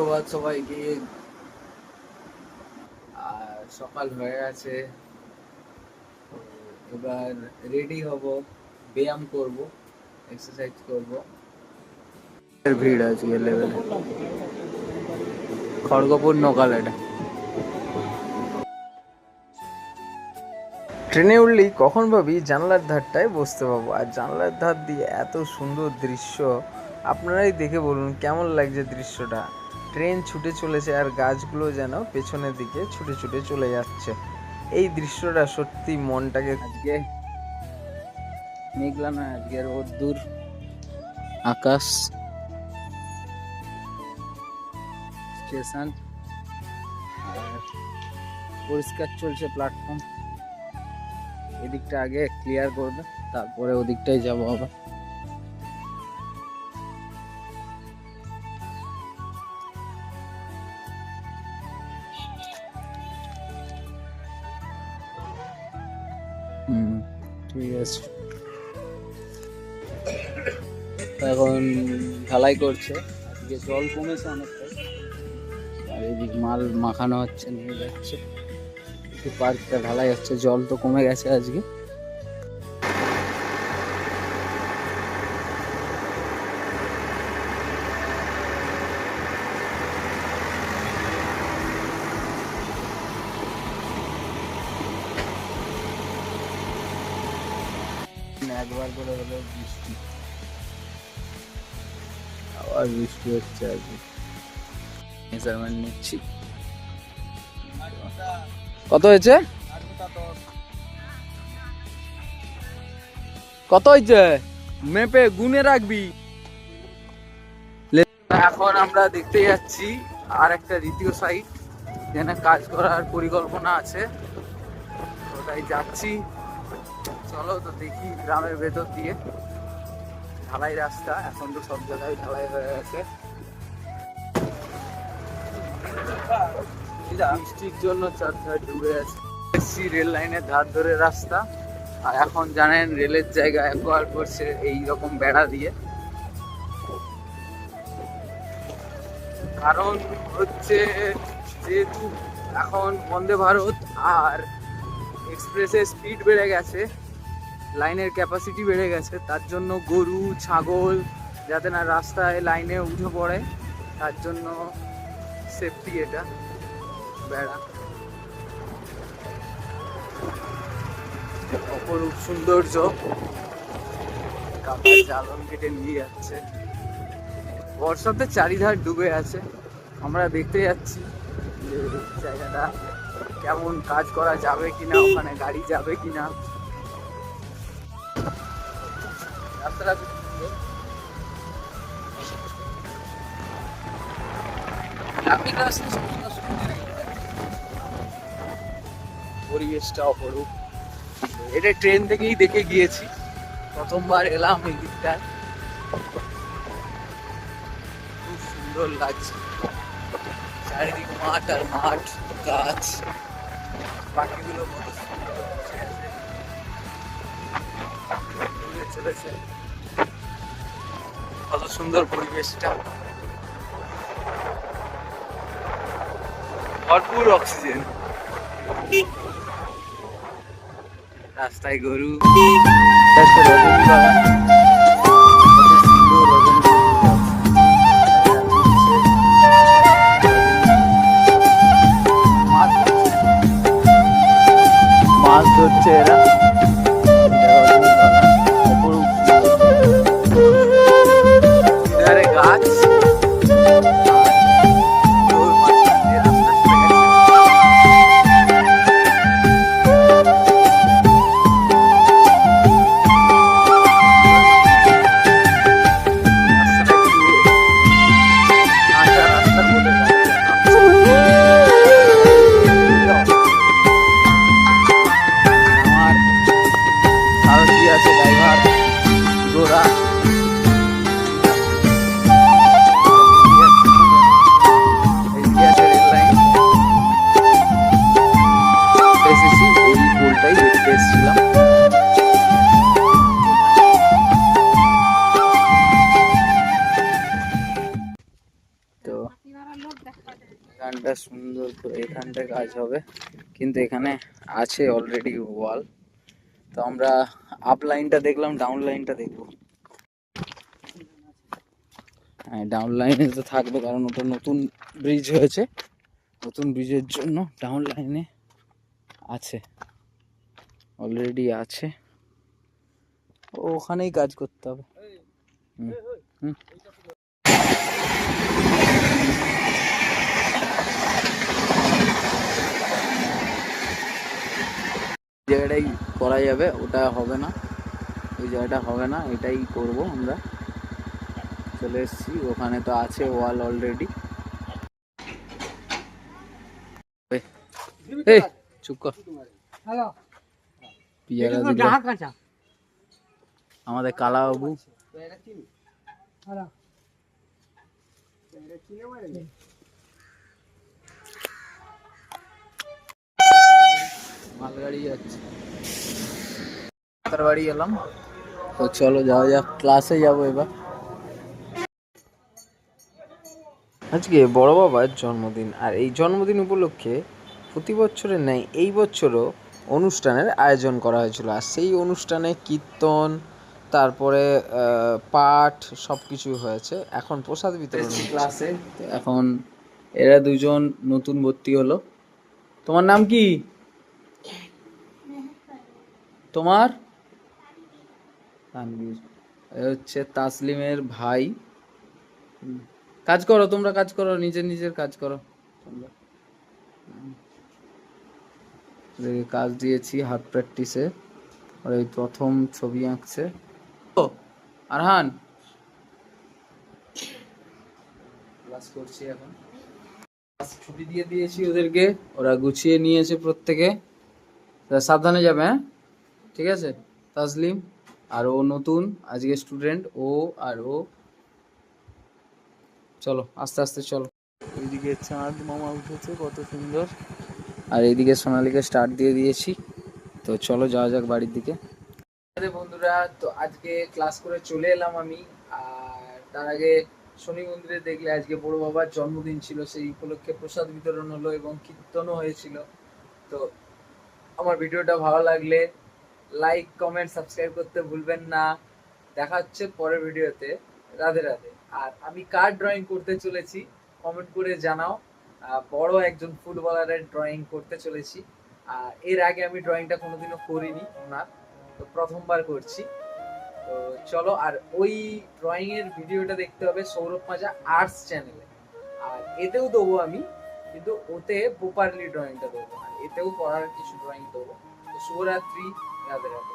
প্রভাত সবাইকে। সকাল হয়ে গেছে, এবার রেডি হব, ব্যায়াম করব, এক্সারসাইজ করব। ভিড় আজকে লেভেলে, খড়গপুর নোকাল। এটা ট্রেনে উঠলেই কখন ভাবি জানলার ধারটায় বসতে পাবো, আর জানলার ধার দিয়ে এত সুন্দর দৃশ্য। আপনারাই দেখে বলুন কেমন লাগছে দৃশ্যটা। ট্রেন ছুটে চলেছে আর গাছগুলো যেন পেছনের দিকে ছুটে ছুটে চলে যাচ্ছে। এই দৃশ্যটা সত্যি মনটাকে, আজকে মেঘলা নয়, আজকে রোদ্দুর, আকাশ, স্টেশন, আর পরিষ্কার চলছে প্ল্যাটফর্ম। এদিকটা আগে ক্লিয়ার করবে, তারপরে ওদিকটাই যাবো আবার। ঠিক আছে, এখন ঢালাই করছে। আজকে জল কমেছে অনেকটাই, আর এদিক মাল মাখানো হচ্ছে, নিয়ে যাচ্ছে। পার্কটা ঢালাই হচ্ছে, জল তো কমে গেছে আজকে। একবার করে হলো বৃষ্টি, আবার বৃষ্টি হচ্ছে আজকে। মেজারমেন্ট নিচ্ছি। কত হয়েছে? কত হয়েছে মেপে গুনে রাখবি। এখন আমরা দেখতে যাচ্ছি আর একটা দ্বিতীয় সাইট, যেখানে কাজ করার পরিকল্পনা আছে, ওটাই যাচ্ছি। চলো তো দেখি। গ্রামের ভেতর দিয়ে ঢালাই রাস্তা, এখন তো সব জায়গায় ঢালাই হয়ে গেছে। বৃষ্টির জন্য চারধার ডুবে আছে। রেল লাইনের ধার ধরে রাস্তা, আর এখন জানেন রেলের জায়গা একবার করছে এই রকম বেড়া দিয়ে। কারণ হচ্ছে যেহেতু এখন বন্দে ভারত আর এক্সপ্রেসের স্পিড বেড়ে গেছে, লাইনের ক্যাপাসিটি বেড়ে গেছে, তার জন্য গরু ছাগল যাতে না রাস্তায় লাইনে উঠে পড়ে, তার জন্য সেফটি এটা বেড়া। অপরূপ সৌন্দর্য, কাকার জ্বালন কেটে নিয়ে যাচ্ছে। বর্ষাতে চারিধার ডুবে আছে। আমরা দেখতে যাচ্ছি যে জায়গাটা কেমন, কাজ করা যাবে কিনা, ওখানে গাড়ি যাবে কিনা। রাস্তাটা পরিবেশটা অপরূপ। এটা ট্রেন থেকেই দেখে গিয়েছি, প্রথমবার এলাম এই দিকটা, খুব সুন্দর লাগছে। চারিদিক মাঠ আর মাঠ, গাছ, পাখিগুলো কত সুন্দর চলেছে, কত সুন্দর পরিবেশটা, ভরপুর অক্সিজেন। রাস্তায় গরু, মাছ ধরছে এরা। গাছ, এখানটা সুন্দর করে এখানটা কাজ হবে, কিন্তু এখানে আছে অলরেডি ওয়াল। তো আমরা আপ লাইনটা দেখলাম, ডাউন লাইনটা দেখবো। হ্যাঁ, ডাউন লাইনে তো থাকবে, কারণ ওটা নতুন ব্রিজ হয়েছে, নতুন ব্রিজের জন্য ডাউন লাইনে আছে, অলরেডি আছে। ওখানেই কাজ করতে হবে। হুম হুম। জায়গাটাই করা যাবে, ওটা হবে না, ওই জায়গাটা হবে না, এটাই করব আমরা। চলে এসেছি, ওখানে তো আছে ওয়াল অলরেডি। চুপ কর। আমাদের কালাবাবু মালগাড়ি যাচ্ছে, তার বাড়ি এলাম। তো চলো যাওয়া যাক, ক্লাসে যাবো এবার। আজকে বড় বাবার জন্মদিন, আর এই জন্মদিন উপলক্ষে প্রতি বছরের ন্যায় এই বছরও অনুষ্ঠানের আয়োজন করা হয়েছিল। আর সেই অনুষ্ঠানে কীর্তন, তারপরে পাঠ, সব কিছু হয়েছে। এখন প্রসাদ বিতরণ ক্লাসে তো এখন এরা দুজন নতুন ভর্তি হলো। তোমার নাম কি? তোমার তানভীর। এ হচ্ছে তাসলিমের ভাই। কাজ করো তোমরা, কাজ করো, নিজের নিজের কাজ করো তোমরা। এদেরকে কাজ দিয়েছি হাত প্র্যাকটিসে, আর এই প্রথম ছবি আঁকছে। ও আরহান, ক্লাস করছি এখন। ক্লাস ছুটি দিয়ে দিয়েছি ওদেরকে, ওরা গুছিয়ে নিয়েছে প্রত্যেকে। সাবধানে যাবে, হ্যাঁ ঠিক আছে। তাসলিম আর ও নতুন আজকে স্টুডেন্ট, ও আর ও। চলো আস্তে আস্তে চলো। এইদিকে চাঁদ মামা উঠেছে কত সুন্দর, আর এইদিকে সোনালীকে স্টার্ট দিয়ে দিয়েছি। তো চলো যাওয়া যাক বাড়ির দিকে। বন্ধুরা, তো আজকে ক্লাস করে চলে এলাম আমি। আর তার আগে শনি মন্দিরে দেখলে আজকে বড় বাবার জন্মদিন ছিল, সেই উপলক্ষে প্রসাদ বিতরণ হলো এবং কীর্তনও হয়েছিল। তো আমার ভিডিওটা ভালো লাগলে লাইক কমেন্ট সাবস্ক্রাইব করতে ভুলবেন না। দেখা হচ্ছে পরের ভিডিওতে। রাধে রাধে। আর আমি কার ড্রয়িং করতে চলেছি কমেন্ট করে জানাও। বড় একজন ফুটবলারের ড্রয়িং করতে চলেছি। এর আগে আমি ড্রয়িংটা কোনোদিনও করিনি ওনার, তো প্রথমবার করছি। তো চলো, আর ওই ড্রয়িং এর ভিডিওটা দেখতে হবে সৌরভ মাজা আর্টস চ্যানেলে। আর এতেও দেবো আমি, কিন্তু ওতে প্রপারলি ড্রয়িংটা দেবো, আর এতেও করার কিছু ড্রয়িং দেবো। তো শুভরাত্রি, রাধে রাধে।